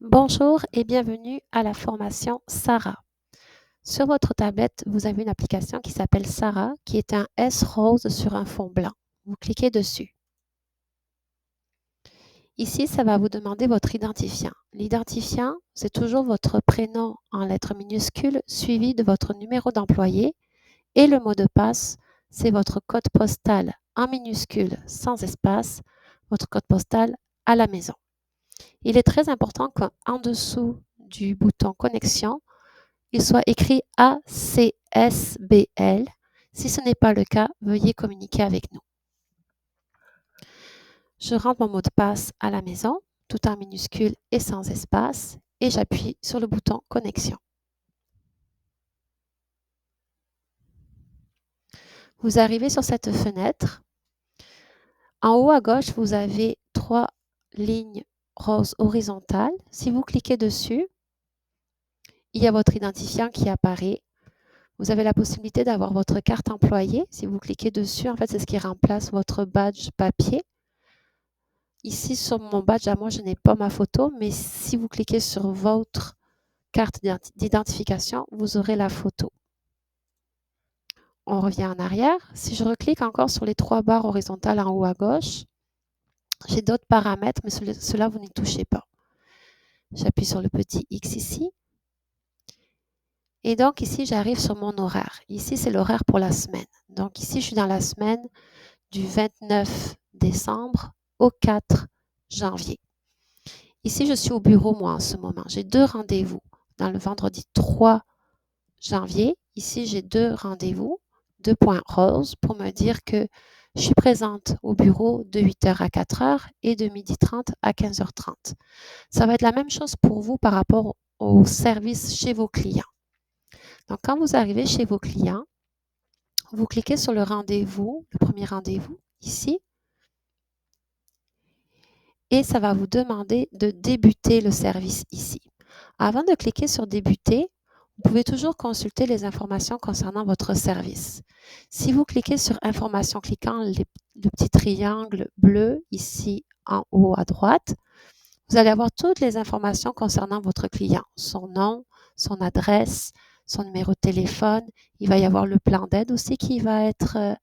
Bonjour et bienvenue à la formation Sarah. Sur votre tablette, vous avez une application qui s'appelle Sarah, qui est un S rose sur un fond blanc. Vous cliquez dessus. Ici, ça va vous demander votre identifiant. L'identifiant, c'est toujours votre prénom en lettres minuscules suivi de votre numéro d'employé et le mot de passe, c'est votre code postal en minuscules sans espace, votre code postal à la maison. Il est très important qu'en dessous du bouton connexion, il soit écrit ACSBL. Si ce n'est pas le cas, veuillez communiquer avec nous. Je rentre mon mot de passe à la maison, tout en minuscule et sans espace, et j'appuie sur le bouton connexion. Vous arrivez sur cette fenêtre. En haut à gauche, vous avez 3 lignes roses horizontales. Si vous cliquez dessus, il y a votre identifiant qui apparaît. Vous avez la possibilité d'avoir votre carte employée. Si vous cliquez dessus, en fait, c'est ce qui remplace votre badge papier. Ici, sur mon badge à moi, je n'ai pas ma photo, mais si vous cliquez sur votre carte d'identification, vous aurez la photo. On revient en arrière. Si je reclique encore sur les 3 barres horizontales en haut à gauche, j'ai d'autres paramètres, mais ceux-là, vous n'y touchez pas. J'appuie sur le petit X ici. Et donc, ici, j'arrive sur mon horaire. Ici, c'est l'horaire pour la semaine. Donc, ici, je suis dans la semaine du 29 décembre au 4 janvier. Ici, je suis au bureau, moi, en ce moment. J'ai 2 rendez-vous. Dans le vendredi 3 janvier, ici, j'ai 2 rendez-vous, 2 points roses pour me dire que je suis présente au bureau de 8h à 4h et de 12h30 à 15h30. Ça va être la même chose pour vous par rapport au service chez vos clients. Donc, quand vous arrivez chez vos clients, vous cliquez sur le rendez-vous, le premier rendez-vous, ici, et ça va vous demander de débuter le service ici. Avant de cliquer sur débuter, vous pouvez toujours consulter les informations concernant votre service. Si vous cliquez sur informations cliquant le petit triangle bleu ici en haut à droite, vous allez avoir toutes les informations concernant votre client, son nom, son adresse, son numéro de téléphone. Il va y avoir le plan d'aide aussi qui va être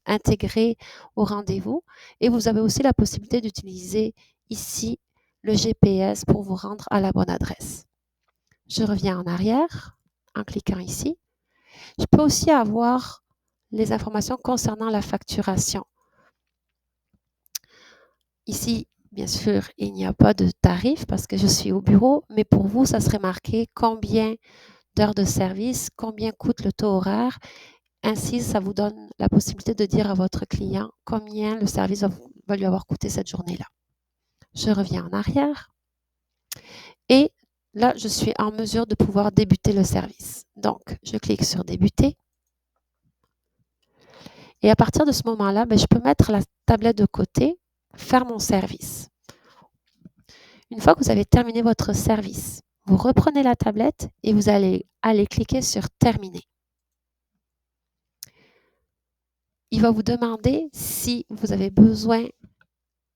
intégré au rendez-vous. Et vous avez aussi la possibilité d'utiliser ici le GPS pour vous rendre à la bonne adresse. Je reviens en arrière en cliquant ici. Je peux aussi avoir les informations concernant la facturation. Ici, bien sûr, il n'y a pas de tarif parce que je suis au bureau, mais pour vous, ça serait marqué combien d'heures de service, combien coûte le taux horaire. Ainsi, ça vous donne la possibilité de dire à votre client combien le service va lui avoir coûté cette journée-là. Je reviens en arrière et là, je suis en mesure de pouvoir débuter le service. Donc, je clique sur débuter. Et à partir de ce moment-là, je peux mettre la tablette de côté, faire mon service. Une fois que vous avez terminé votre service, vous reprenez la tablette et vous allez aller cliquer sur terminer. Il va vous demander si vous avez besoin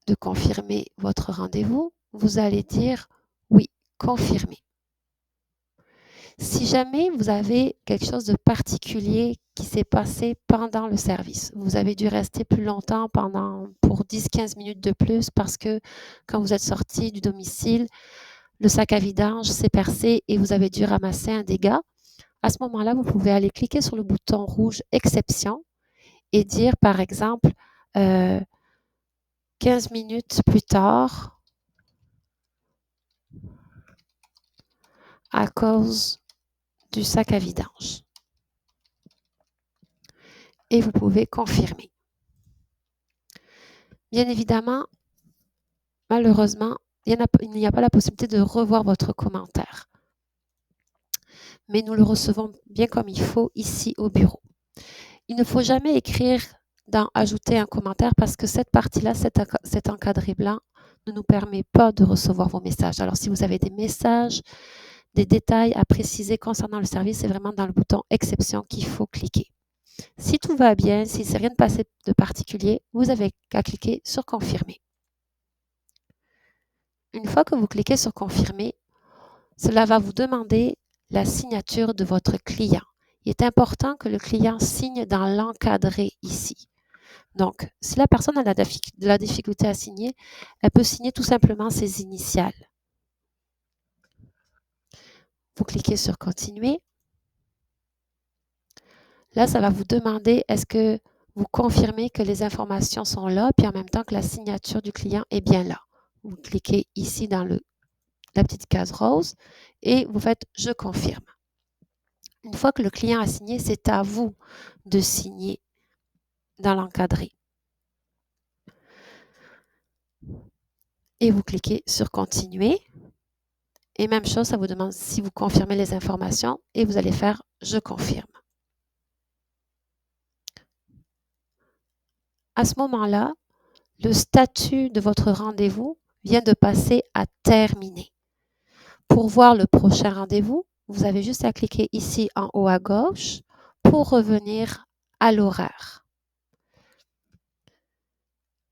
de confirmer votre rendez-vous. Vous allez dire oui, confirmer. Si jamais vous avez quelque chose de particulier qui s'est passé pendant le service, vous avez dû rester plus longtemps pour 10-15 minutes de plus parce que quand vous êtes sorti du domicile, le sac à vidange s'est percé et vous avez dû ramasser un dégât. À ce moment-là, vous pouvez aller cliquer sur le bouton rouge exception et dire par exemple 15 minutes plus tard à cause du sac à vidange. Et vous pouvez confirmer. Bien évidemment, malheureusement, il n'y a pas la possibilité de revoir votre commentaire. Mais nous le recevons bien comme il faut ici au bureau. Il ne faut jamais écrire dans « Ajouter un commentaire » parce que cette partie-là, cet encadré blanc, ne nous permet pas de recevoir vos messages. Alors, si vous avez des messages, des détails à préciser concernant le service, c'est vraiment dans le bouton « Exception » qu'il faut cliquer. Si tout va bien, si c'est rien de passé de particulier, vous avez qu'à cliquer sur « Confirmer ». Une fois que vous cliquez sur confirmer, cela va vous demander la signature de votre client. Il est important que le client signe dans l'encadré ici. Donc, si la personne a de la difficulté à signer, elle peut signer tout simplement ses initiales. Vous cliquez sur continuer. Là, ça va vous demander est-ce que vous confirmez que les informations sont là, puis en même temps que la signature du client est bien là. Vous cliquez ici dans la petite case rose et vous faites « Je confirme ». Une fois que le client a signé, c'est à vous de signer dans l'encadré. Et vous cliquez sur « Continuer ». Et même chose, ça vous demande si vous confirmez les informations et vous allez faire « Je confirme ». À ce moment-là, le statut de votre rendez-vous vient de passer à « Terminé ». Pour voir le prochain rendez-vous, vous avez juste à cliquer ici en haut à gauche pour revenir à l'horaire.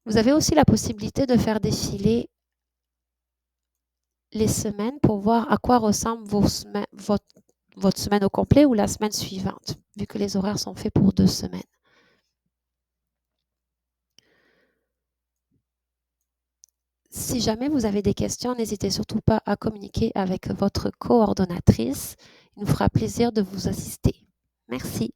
Vous avez aussi la possibilité de faire défiler les semaines pour voir à quoi ressemble votre semaine au complet ou la semaine suivante, vu que les horaires sont faits pour 2 semaines. Si jamais vous avez des questions, n'hésitez surtout pas à communiquer avec votre coordonnatrice. Il nous fera plaisir de vous assister. Merci.